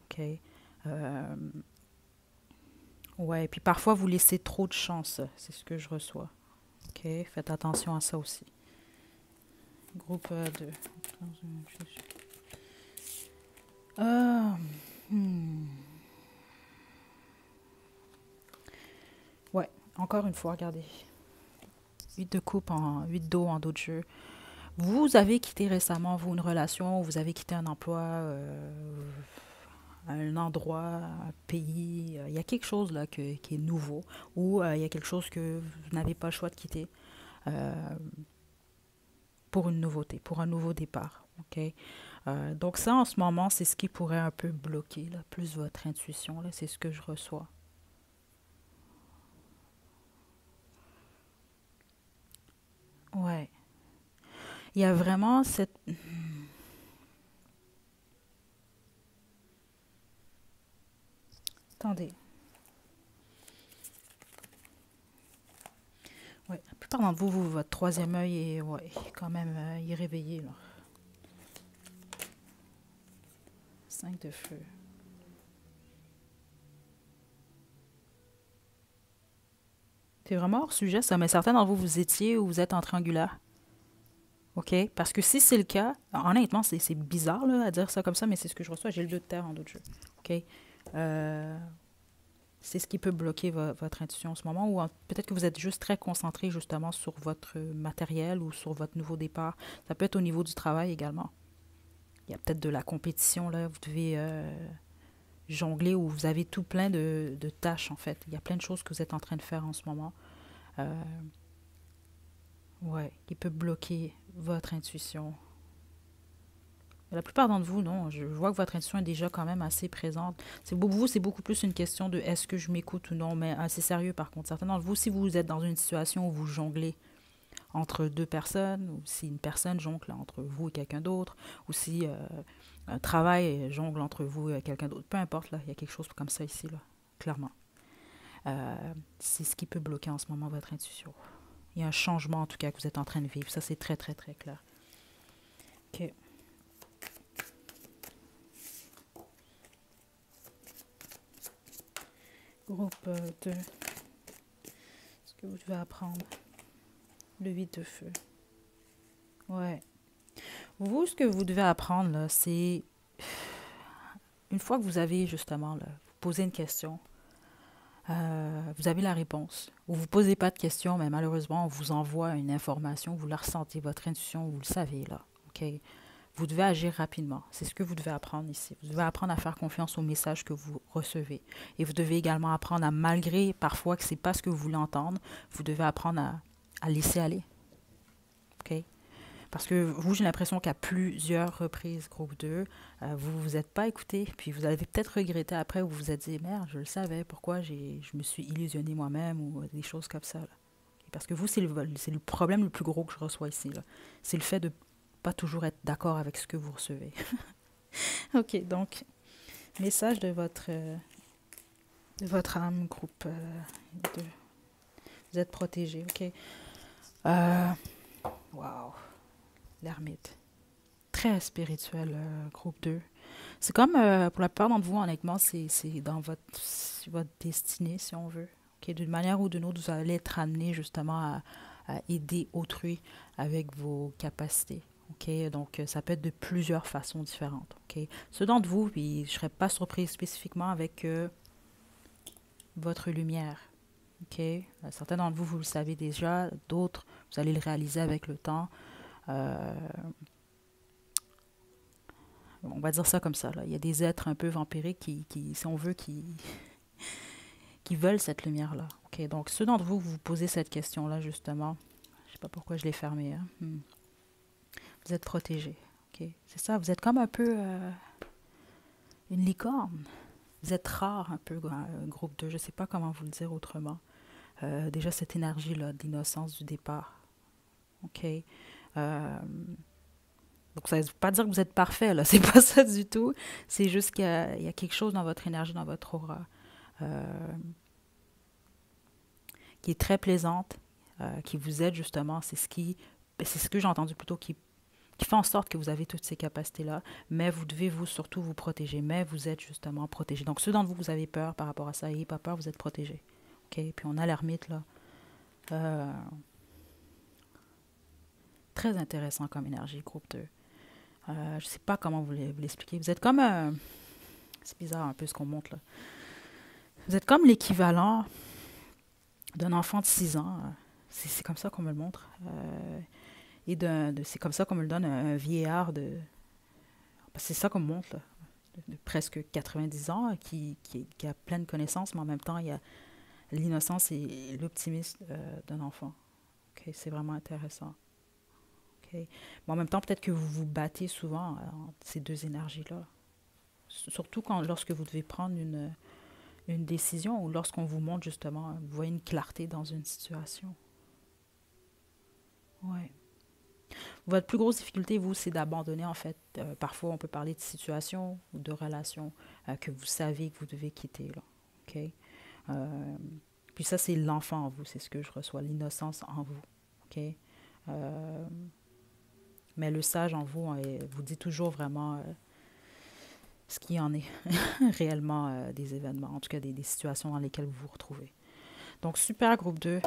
OK? Ouais, puis parfois vous laissez trop de chance, c'est ce que je reçois. OK, faites attention à ça aussi. Groupe 2. Ouais, encore une fois, regardez. 8 de coupe, 8 d'eau en dos de jeu. Vous avez quitté récemment, vous, une relation, vous avez quitté un emploi, un endroit, un pays. Il y a quelque chose là qui est nouveau ou il y a quelque chose que vous n'avez pas le choix de quitter. Euh, pour une nouveauté, pour un nouveau départ. OK? Donc ça, en ce moment, c'est ce qui pourrait un peu bloquer, là, plus votre intuition. Là, c'est ce que je reçois. Ouais. Il y a vraiment cette... Attendez. Ouais. La plupart d'entre vous, votre troisième œil est ouais, quand même il est réveillé. Là. 5 de feu. C'est vraiment hors sujet, ça, mais certains d'entre vous, vous étiez ou vous êtes en triangulaire. OK? Parce que si c'est le cas, honnêtement, c'est bizarre là, à dire ça comme ça, mais c'est ce que je reçois. J'ai le 2 de terre en dos de jeu. OK? C'est ce qui peut bloquer votre intuition en ce moment, ou peut-être que vous êtes juste très concentré justement sur votre matériel ou sur votre nouveau départ. Ça peut être au niveau du travail également. Il y a peut-être de la compétition, là, vous devez jongler ou vous avez tout plein de tâches en fait. Il y a plein de choses que vous êtes en train de faire en ce moment. Euh, ouais, qui peut bloquer votre intuition. La plupart d'entre vous, non. Je vois que votre intuition est déjà quand même assez présente. Pour vous, c'est beaucoup plus une question de est-ce que je m'écoute ou non, mais assez sérieux par contre. Certains d'entre vous, si vous êtes dans une situation où vous jonglez entre deux personnes, ou si une personne jongle entre vous et quelqu'un d'autre, ou si un travail jongle entre vous et quelqu'un d'autre, peu importe, là, il y a quelque chose comme ça ici, là, clairement. C'est ce qui peut bloquer en ce moment votre intuition. Il y a un changement en tout cas que vous êtes en train de vivre. Ça, c'est très, très, très clair. OK. Groupe 2. Ce que vous devez apprendre. Le 8 de feu. Ouais. Vous, ce que vous devez apprendre, là, c'est... Une fois que vous avez, justement, là, vous posez une question, vous avez la réponse. Ou vous ne posez pas de questions, mais malheureusement, on vous envoie une information, vous la ressentez, votre intuition, vous le savez là. OK? Vous devez agir rapidement. C'est ce que vous devez apprendre ici. Vous devez apprendre à faire confiance aux messages que vous recevez. Et vous devez également apprendre à, malgré parfois que ce n'est pas ce que vous voulez entendre, vous devez apprendre à laisser aller. OK? Parce que vous, j'ai l'impression qu'à plusieurs reprises, groupe 2, vous ne vous êtes pas écouté. Puis vous avez peut-être regretté après, vous vous êtes dit, merde, je le savais, pourquoi je me suis illusionné moi-même ou des choses comme ça. Là. Parce que vous, c'est le problème le plus gros que je reçois ici. Là. C'est le fait de pas toujours être d'accord avec ce que vous recevez. OK, donc, message de votre âme, groupe 2. Vous êtes protégé, OK? Wow, l'ermite. Très spirituel, groupe 2. C'est comme, pour la plupart d'entre vous, honnêtement, c'est dans votre destinée, si on veut. Okay? D'une manière ou d'une autre, vous allez être amené justement à aider autrui avec vos capacités. Okay? Donc, ça peut être de plusieurs façons différentes. Okay? Ceux d'entre vous, puis je ne serais pas surprise spécifiquement avec votre lumière. Okay? Certains d'entre vous, vous le savez déjà. D'autres, vous allez le réaliser avec le temps. On va dire ça comme ça. Là. Il y a des êtres un peu vampiriques si on veut, qui veulent cette lumière-là. Okay? Donc, ceux d'entre vous, vous posez cette question-là, justement. Je ne sais pas pourquoi je l'ai fermée. Hein? Vous êtes protégés. Okay? C'est ça, vous êtes comme un peu une licorne. Vous êtes rare un peu, groupe 2. Je ne sais pas comment vous le dire autrement. Déjà, cette énergie-là d'innocence du départ. OK? Donc, ça ne veut pas dire que vous êtes parfait, là. C'est pas ça du tout. C'est juste qu'il y a quelque chose dans votre énergie, dans votre aura, qui est très plaisante, qui vous aide justement. C'est ce que j'ai entendu plutôt, qui fait en sorte que vous avez toutes ces capacités-là, mais vous devez surtout vous protéger, mais vous êtes justement protégé. Donc, ceux d'entre vous, vous avez peur par rapport à ça, n'ayez pas peur, vous êtes protégés. OK? Puis on a l'ermite, là. Très intéressant comme énergie, groupe 2. Je ne sais pas comment vous l'expliquer. Vous êtes comme... c'est bizarre un peu ce qu'on montre là. Vous êtes comme l'équivalent d'un enfant de 6 ans. C'est comme ça qu'on me le montre. Et c'est comme ça qu'on me le donne un vieillard de... C'est ça qu'on me montre là. De presque 90 ans, qui a pleine connaissance, mais en même temps, il y a l'innocence et l'optimisme d'un enfant. Okay? C'est vraiment intéressant. Okay? Mais en même temps, peut-être que vous vous battez souvent entre ces deux énergies-là. Surtout lorsque vous devez prendre une décision ou lorsqu'on vous montre justement, vous voyez une clarté dans une situation. Ouais. Votre plus grosse difficulté, vous, c'est d'abandonner, en fait. Parfois, on peut parler de situations ou de relations que vous savez que vous devez quitter. Là. Okay? Puis ça, c'est l'enfant en vous, c'est ce que je reçois, l'innocence en vous. Okay? Mais le sage en vous vous dit toujours vraiment ce qui en est réellement des événements, en tout cas des situations dans lesquelles vous vous retrouvez. Donc, super groupe 2.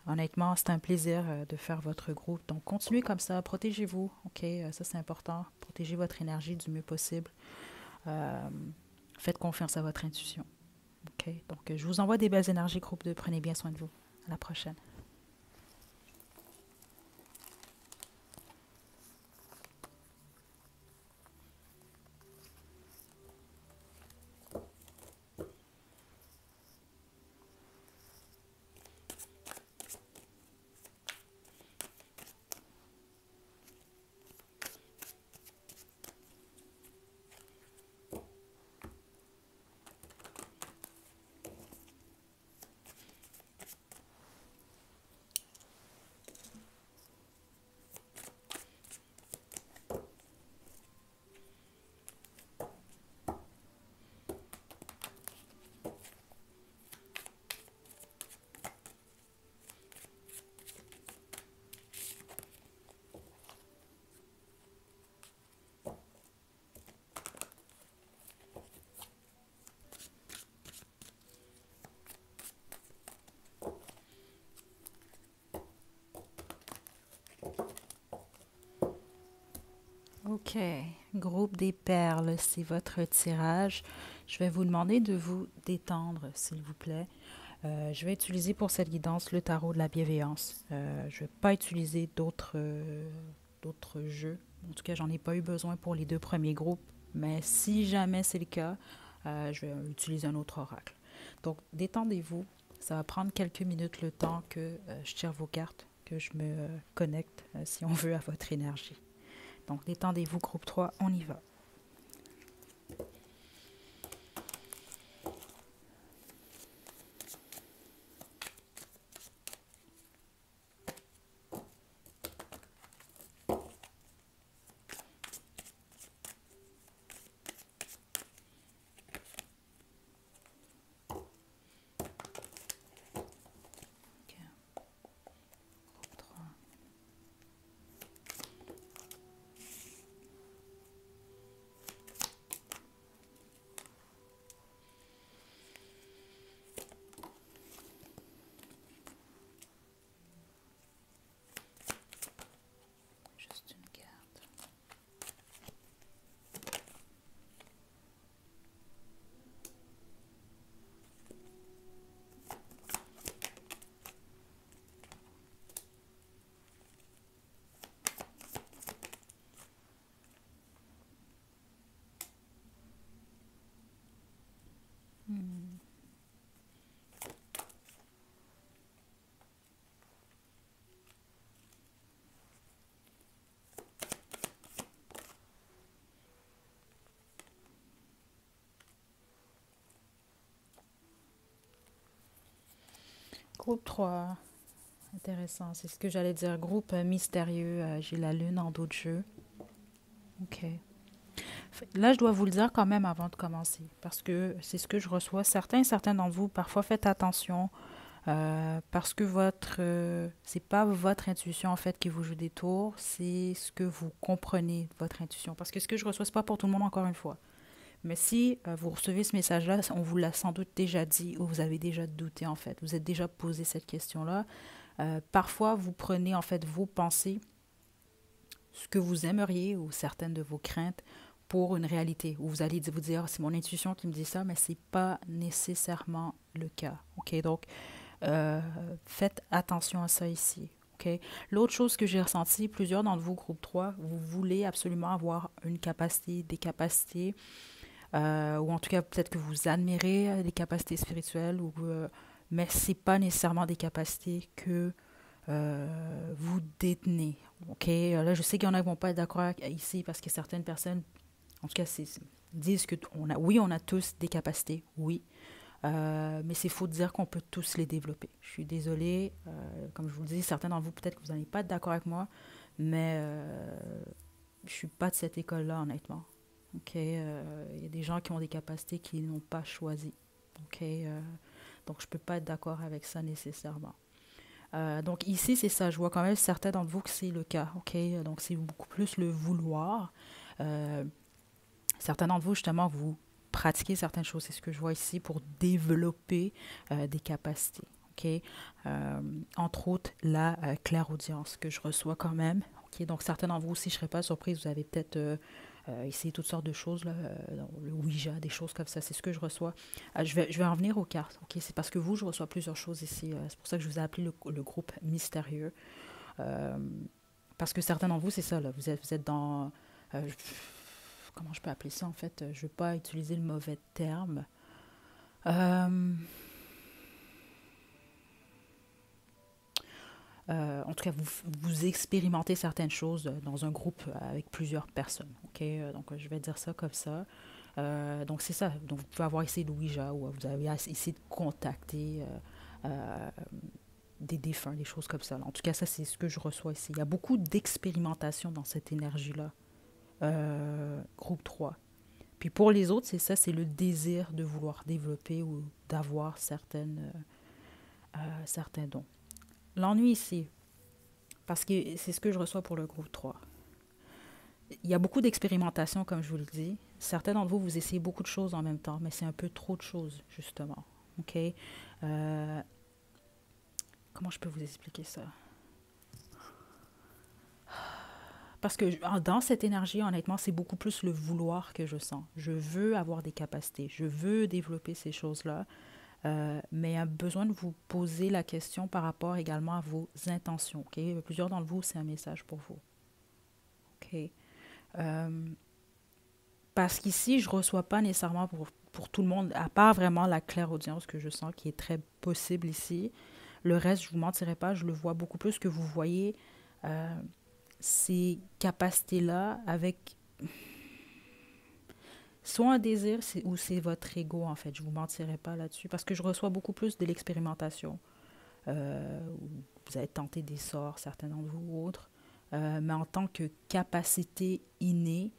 Honnêtement, c'est un plaisir de faire votre groupe. Donc, continuez comme ça. Protégez-vous. OK? Ça, c'est important. Protégez votre énergie du mieux possible. Faites confiance à votre intuition. OK? Donc, je vous envoie des belles énergies, groupe 2. Prenez bien soin de vous. À la prochaine. OK. Groupe des perles, c'est votre tirage. Je vais vous demander de vous détendre, s'il vous plaît. Je vais utiliser pour cette guidance le tarot de la bienveillance. Je ne vais pas utiliser d'autres jeux. En tout cas, j'en ai pas eu besoin pour les deux premiers groupes. Mais si jamais c'est le cas, je vais utiliser un autre oracle. Donc, détendez-vous. Ça va prendre quelques minutes le temps que je tire vos cartes, que je me connecte, si on veut, à votre énergie. Donc, détendez-vous, groupe 3, on y va. Ok, groupe 3. Juste une carte. Hmm. Groupe 3. Intéressant. C'est ce que j'allais dire. Groupe mystérieux. J'ai la lune en dos de jeu. OK. Là, je dois vous le dire quand même avant de commencer, parce que c'est ce que je reçois. Certains d'entre vous, parfois faites attention, parce que c'est pas votre intuition en fait qui vous joue des tours, c'est ce que vous comprenez de votre intuition. Parce que ce que je reçois, c'est pas pour tout le monde encore une fois. Mais si vous recevez ce message-là, on vous l'a sans doute déjà dit ou vous avez déjà douté en fait. Vous êtes déjà posé cette question-là. Parfois, vous prenez en fait vos pensées, ce que vous aimeriez ou certaines de vos craintes pour une réalité, où vous allez vous dire, c'est mon intuition qui me dit ça, mais ce n'est pas nécessairement le cas. OK? Donc, faites attention à ça ici. OK? L'autre chose que j'ai ressenti, plusieurs d'entre vous, groupe 3, vous voulez absolument avoir une capacité, des capacités, ou en tout cas, peut-être que vous admirez les capacités spirituelles, mais ce n'est pas nécessairement des capacités que vous détenez. OK? Là, je sais qu'il y en a qui ne vont pas être d'accord ici parce que certaines personnes, en tout cas, disent que oui, on a tous des capacités, oui. Mais c'est faux de dire qu'on peut tous les développer. Je suis désolée, comme je vous le dis, certains d'entre vous, peut-être que vous n'allez pas être d'accord avec moi, mais je ne suis pas de cette école-là, honnêtement. OK? Il y a des gens qui ont des capacités qu'ils n'ont pas choisies. OK? Donc, je ne peux pas être d'accord avec ça nécessairement. Donc ici, c'est ça. Je vois quand même certains d'entre vous que c'est le cas. OK? Donc, c'est beaucoup plus le vouloir. Euh, Certains d'entre vous, justement, vous pratiquez certaines choses. C'est ce que je vois ici pour développer des capacités. OK? Entre autres, la clairaudience que je reçois quand même. OK? Donc, certains d'entre vous aussi, je ne serais pas surprise, vous avez peut-être essayé toutes sortes de choses, là, le Ouija, des choses comme ça. C'est ce que je reçois. Je vais en venir aux cartes. OK? C'est parce que vous, je reçois plusieurs choses ici. C'est pour ça que je vous ai appelé le groupe mystérieux. Euh, Parce que certains d'entre vous, c'est ça, là. Vous êtes dans... euh, comment je peux appeler ça, en fait? Je ne veux pas utiliser le mauvais terme. En tout cas, vous expérimentez certaines choses dans un groupe avec plusieurs personnes. OK? Donc, je vais dire ça comme ça. Donc, c'est ça. Donc, vous pouvez avoir essayé de Ouija ou vous avez essayé de contacter des défunts, des choses comme ça. En tout cas, ça, c'est ce que je reçois ici. Il y a beaucoup d'expérimentation dans cette énergie-là. Groupe 3. Puis pour les autres, c'est ça, c'est le désir de vouloir développer ou d'avoir certains dons. L'ennui ici, parce que c'est ce que je reçois pour le groupe 3. Il y a beaucoup d'expérimentation, comme je vous le dis. Certains d'entre vous, vous essayez beaucoup de choses en même temps, mais c'est un peu trop de choses, justement. OK? Comment je peux vous expliquer ça? Parce que dans cette énergie, honnêtement, c'est beaucoup plus le vouloir que je sens. Je veux avoir des capacités. Je veux développer ces choses-là. Mais il y a besoin de vous poser la question par rapport également à vos intentions. OK? Plusieurs d'entre vous, c'est un message pour vous. OK? Euh, Parce qu'ici, je ne reçois pas nécessairement pour tout le monde, à part vraiment la clairaudience que je sens qui est très possible ici. Le reste, je ne vous mentirai pas, je le vois beaucoup plus que vous voyez euh, ces capacités-là avec soit un désir ou c'est votre ego, en fait. Je ne vous mentirai pas là-dessus parce que je reçois beaucoup plus de l'expérimentation. Vous avez tenté des sorts, certains d'entre vous ou autres. Mais en tant que capacité innée,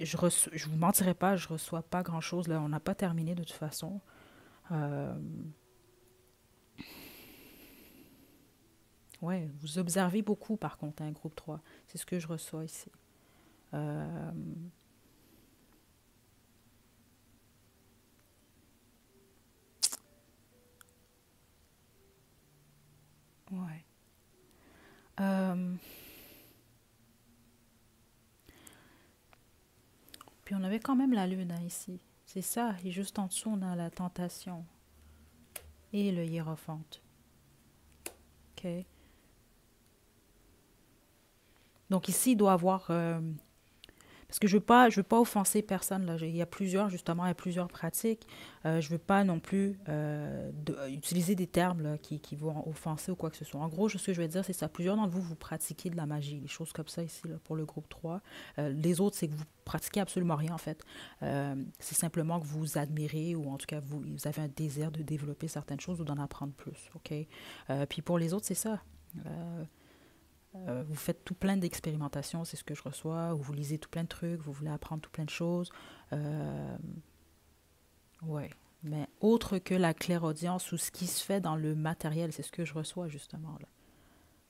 je vous mentirai pas, je reçois pas grand-chose. Là, on n'a pas terminé de toute façon. Euh, ouais, vous observez beaucoup par contre, un groupe 3. C'est ce que je reçois ici. Euh, ouais. Euh, puis on avait quand même la lune hein, ici. C'est ça. Et juste en dessous, on a la tentation et le hiérophante. OK? Donc ici, il doit y avoir parce que je veux pas offenser personne. Là. Il y a plusieurs, justement, il y a plusieurs pratiques. Je veux pas non plus utiliser des termes là, qui vont offenser ou quoi que ce soit. En gros, ce que je vais dire, c'est ça. Plusieurs d'entre vous, vous pratiquez de la magie, des choses comme ça ici, là, pour le groupe 3. Les autres, c'est que vous pratiquez absolument rien, en fait. C'est simplement que vous admirez ou en tout cas, vous avez un désir de développer certaines choses ou d'en apprendre plus. OK? Puis pour les autres, c'est ça. Euh, vous faites tout plein d'expérimentations, c'est ce que je reçois, ou vous lisez tout plein de trucs, vous voulez apprendre tout plein de choses. Euh, ouais. Mais autre que la clairaudience ou ce qui se fait dans le matériel, c'est ce que je reçois justement.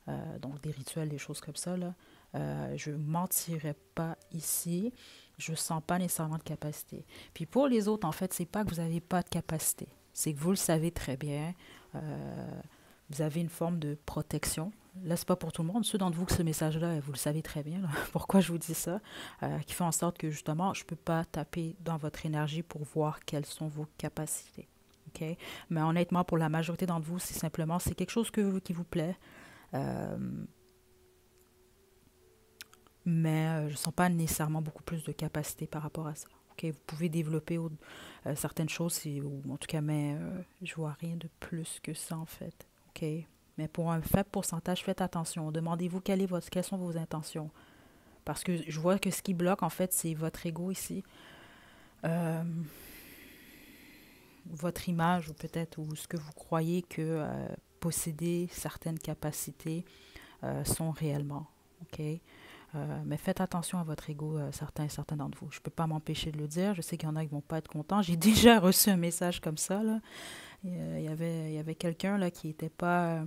Là. Donc des rituels, des choses comme ça. Là. Je ne mentirais pas ici. Je ne sens pas nécessairement de capacité. Puis pour les autres, en fait, c'est pas que vous n'avez pas de capacité. C'est que vous le savez très bien. Vous avez une forme de protection. Là, c'est pas pour tout le monde. Ceux d'entre vous que ce message-là, vous le savez très bien, là, pourquoi je vous dis ça, qui fait en sorte que justement, je ne peux pas taper dans votre énergie pour voir quelles sont vos capacités. OK? Mais honnêtement, pour la majorité d'entre vous, c'est simplement, c'est quelque chose qui vous plaît. Euh, mais je ne sens pas nécessairement beaucoup plus de capacité par rapport à ça. Okay? Vous pouvez développer certaines choses, ou en tout cas, mais je vois rien de plus que ça en fait. OK? Mais pour un faible pourcentage, faites attention. Demandez-vous quelles sont vos intentions. Parce que je vois que ce qui bloque, en fait, c'est votre ego ici. Euh, votre image, ou peut-être, ou ce que vous croyez que posséder certaines capacités sont réellement. OK? Mais faites attention à votre ego, certains d'entre vous. Je ne peux pas m'empêcher de le dire. Je sais qu'il y en a qui ne vont pas être contents. J'ai déjà reçu un message comme ça. Là. Il y avait quelqu'un là, qui n'était pas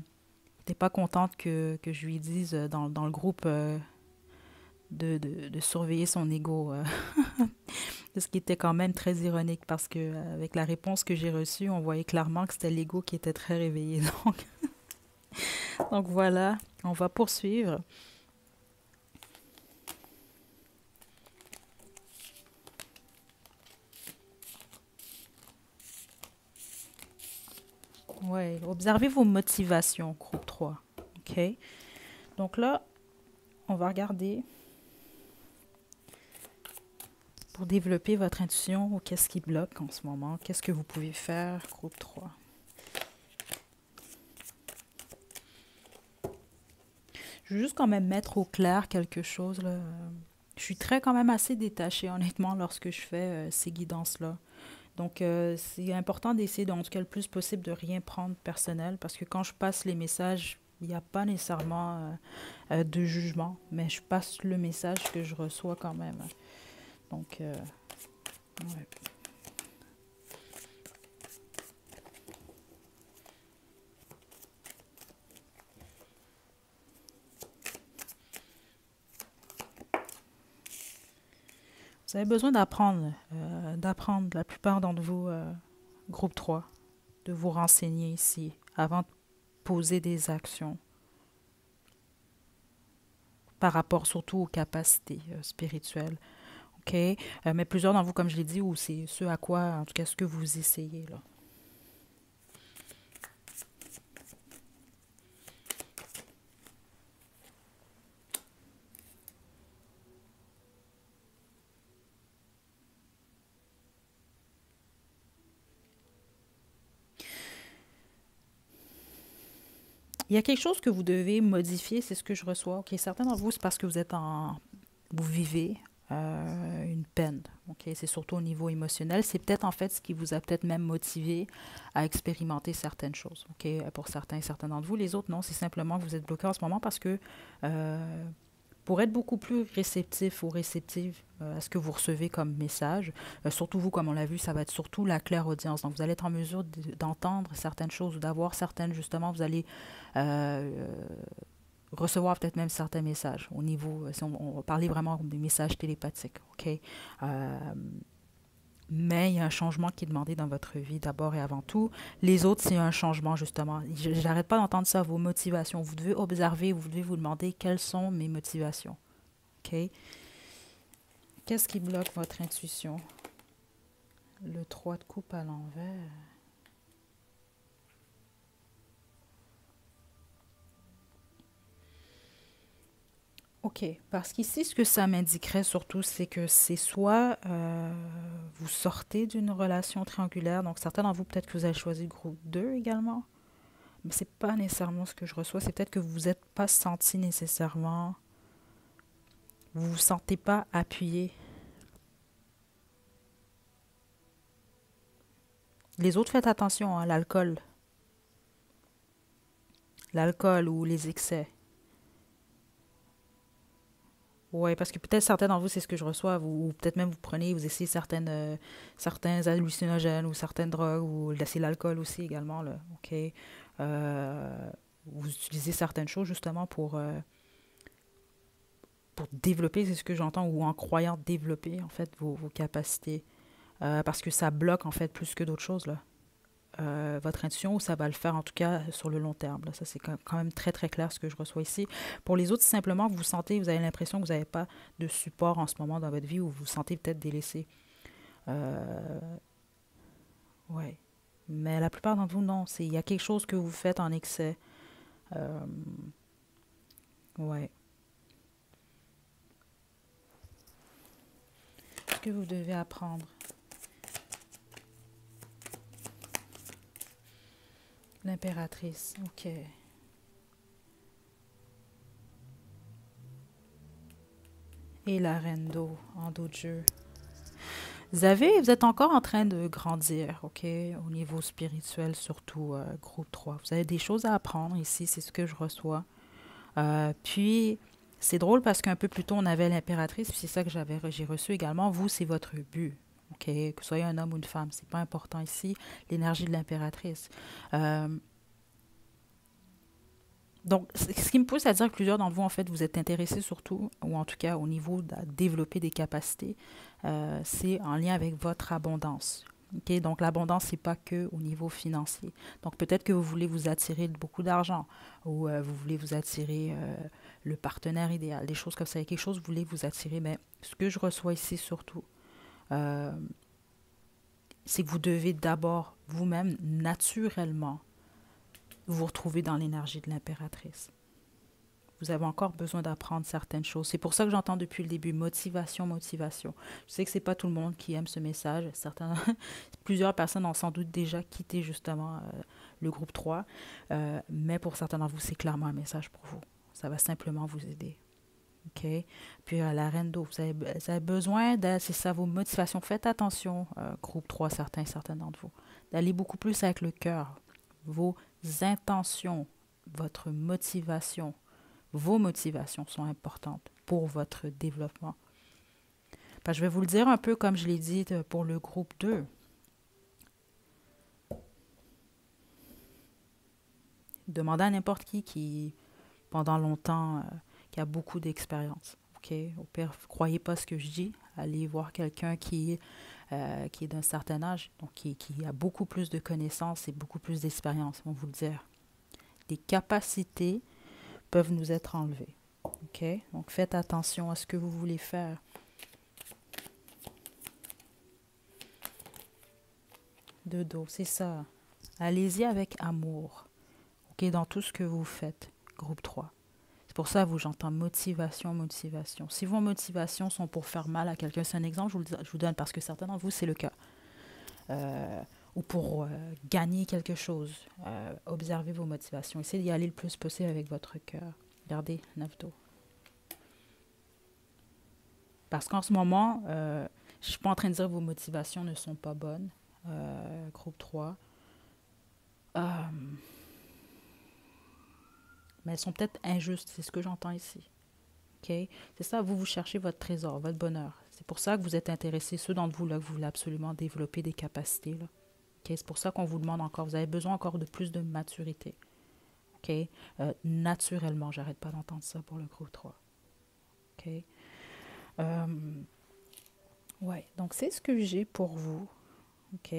contente que je lui dise dans le groupe de surveiller son ego. Ce qui était quand même très ironique parce que avec la réponse que j'ai reçue, on voyait clairement que c'était l'ego qui était très réveillé. Donc voilà, on va poursuivre. Ouais, observez vos motivations, groupe 3. OK? Donc là, on va regarder pour développer votre intuition ou qu'est-ce qui bloque en ce moment. Qu'est-ce que vous pouvez faire, groupe 3. Je veux juste quand même mettre au clair quelque chose. Là. Je suis très quand même assez détachée, honnêtement, lorsque je fais ces guidances-là. Donc, c'est important d'essayer, en tout cas, le plus possible de rien prendre personnel parce que quand je passe les messages, il n'y a pas nécessairement de jugement, mais je passe le message que je reçois quand même. Donc, ouais. Vous avez besoin d'apprendre, la plupart d'entre vous, groupe 3, de vous renseigner ici avant de poser des actions par rapport surtout aux capacités spirituelles. OK? Mais plusieurs d'entre vous, comme je l'ai dit, ou c'est ce à quoi, en tout cas, ce que vous essayez, là. Il y a quelque chose que vous devez modifier, c'est ce que je reçois. OK, certains d'entre vous, c'est parce que vous vivez une peine. OK, c'est surtout au niveau émotionnel. C'est peut-être en fait ce qui vous a peut-être même motivé à expérimenter certaines choses. OK, pour certains d'entre vous. Les autres, non, c'est simplement que vous êtes bloqué en ce moment parce que pour être beaucoup plus réceptif ou réceptive à ce que vous recevez comme message, surtout vous, comme on l'a vu, ça va être surtout la claire audience. Donc, vous allez être en mesure d'entendre certaines choses ou d'avoir certaines, justement, vous allez euh, recevoir peut-être même certains messages au niveau, si on va parler vraiment des messages télépathiques, OK? Mais il y a un changement qui est demandé dans votre vie d'abord et avant tout. Les autres, c'est un changement justement. Je n'arrête pas d'entendre ça, vos motivations. Vous devez observer, vous devez vous demander quelles sont mes motivations. OK? Qu'est-ce qui bloque votre intuition? Le 3 de coupe à l'envers. OK, parce qu'ici, ce que ça m'indiquerait surtout, c'est que c'est soit vous sortez d'une relation triangulaire, donc certains d'entre vous, peut-être que vous avez choisi le groupe 2 également, mais c'est pas nécessairement ce que je reçois, c'est peut-être que vous n'êtes pas senti nécessairement, vous vous sentez pas appuyé. Les autres, faites attention à l'alcool ou les excès. Oui, parce que peut-être certains d'entre vous, c'est ce que je reçois, ou peut-être même vous prenez, vous essayez certains hallucinogènes ou certaines drogues, ou c'est l'alcool aussi également, là, OK? Vous utilisez certaines choses justement pour développer, c'est ce que j'entends, ou en croyant développer en fait vos capacités, parce que ça bloque en fait plus que d'autres choses, là. Votre intuition, ou ça va le faire en tout cas sur le long terme. Là. Ça, c'est quand même très très clair ce que je reçois ici. Pour les autres, c'est simplement que vous sentez, vous avez l'impression que vous n'avez pas de support en ce moment dans votre vie, ou vous vous sentez peut-être délaissé. Ouais. Mais la plupart d'entre vous, non. Il y a quelque chose que vous faites en excès. Euh, ouais. Ce que vous devez apprendre. L'impératrice. OK. Et la reine d'eau en dos de jeu. Vous êtes encore en train de grandir, OK, au niveau spirituel, surtout groupe 3. Vous avez des choses à apprendre ici, c'est ce que je reçois. Puis, c'est drôle parce qu'un peu plus tôt, on avait l'impératrice, puis c'est ça que j'ai reçu également. Vous, c'est votre but, OK, que vous soyez un homme ou une femme, c'est pas important ici, l'énergie de l'impératrice. Euh, donc, ce qui me pousse à dire que plusieurs d'entre vous, en fait, vous êtes intéressés surtout, ou en tout cas au niveau de développer des capacités, c'est en lien avec votre abondance. OK? Donc, l'abondance, c'est pas que au niveau financier. Donc, peut-être que vous voulez vous attirer beaucoup d'argent, ou vous voulez vous attirer le partenaire idéal, des choses comme ça. Il y a quelque chose que vous voulez vous attirer, mais ce que je reçois ici surtout, euh, c'est que vous devez d'abord vous-même, naturellement, vous retrouver dans l'énergie de l'impératrice. Vous avez encore besoin d'apprendre certaines choses. C'est pour ça que j'entends depuis le début motivation, motivation. Je sais que c'est pas tout le monde qui aime ce message. Plusieurs personnes ont sans doute déjà quitté justement le groupe 3. Mais pour certains d'entre vous, c'est clairement un message pour vous. Ça va simplement vous aider. OK? Puis la reine d'eau, vous avez besoin c'est ça vos motivations. Faites attention, groupe 3, certains d'entre vous, d'aller beaucoup plus avec le cœur. Vos intentions, votre motivation, vos motivations sont importantes pour votre développement. Parce que je vais vous le dire un peu comme je l'ai dit pour le groupe 2. Demandez à n'importe qui pendant longtemps, qui a beaucoup d'expérience. OK? Au pire, ne croyez pas ce que je dis. Allez voir quelqu'un qui est d'un certain âge, donc qui a beaucoup plus de connaissances et beaucoup plus d'expérience, ils vont vous le dire. Les capacités peuvent nous être enlevées. OK? Donc, faites attention à ce que vous voulez faire. De dos, c'est ça. Allez-y avec amour. OK? Dans tout ce que vous faites. Groupe 3. C'est pour ça que j'entends motivation, motivation. Si vos motivations sont pour faire mal à quelqu'un, c'est un exemple, je vous donne parce que certains d'entre vous, c'est le cas. ou pour gagner quelque chose. Observez vos motivations. Essayez d'y aller le plus possible avec votre cœur. Regardez, 9 d'eau. Parce qu'en ce moment, je ne suis pas en train de dire que vos motivations ne sont pas bonnes. Groupe 3. Euh, mais elles sont peut-être injustes, c'est ce que j'entends ici. OK? C'est ça, vous cherchez votre trésor, votre bonheur. C'est pour ça que vous êtes intéressés, ceux d'entre vous là, que vous voulez absolument développer des capacités. Là. OK? C'est pour ça qu'on vous demande encore, vous avez besoin encore de plus de maturité. OK? Naturellement, j'arrête pas d'entendre ça pour le groupe 3. OK? Euh, ouais, donc c'est ce que j'ai pour vous. OK?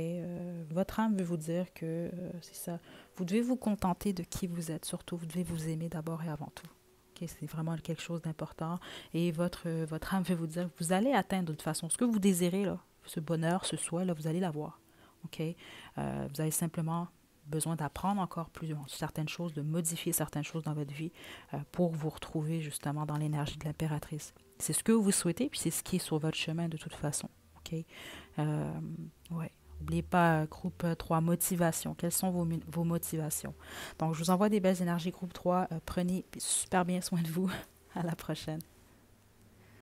Votre âme veut vous dire que c'est ça. Vous devez vous contenter de qui vous êtes, surtout. Vous devez vous aimer d'abord et avant tout. OK? C'est vraiment quelque chose d'important. Et votre âme veut vous dire que vous allez atteindre de toute façon ce que vous désirez, là, ce bonheur, ce souhait, là, vous allez l'avoir. OK? Vous avez simplement besoin d'apprendre encore plus certaines choses, de modifier certaines choses dans votre vie pour vous retrouver justement dans l'énergie de l'impératrice. C'est ce que vous souhaitez, puis c'est ce qui est sur votre chemin de toute façon. OK? Ouais. N'oubliez pas, groupe 3, motivation. Quelles sont vos motivations? Donc, je vous envoie des belles énergies, groupe 3. Prenez super bien soin de vous. À la prochaine.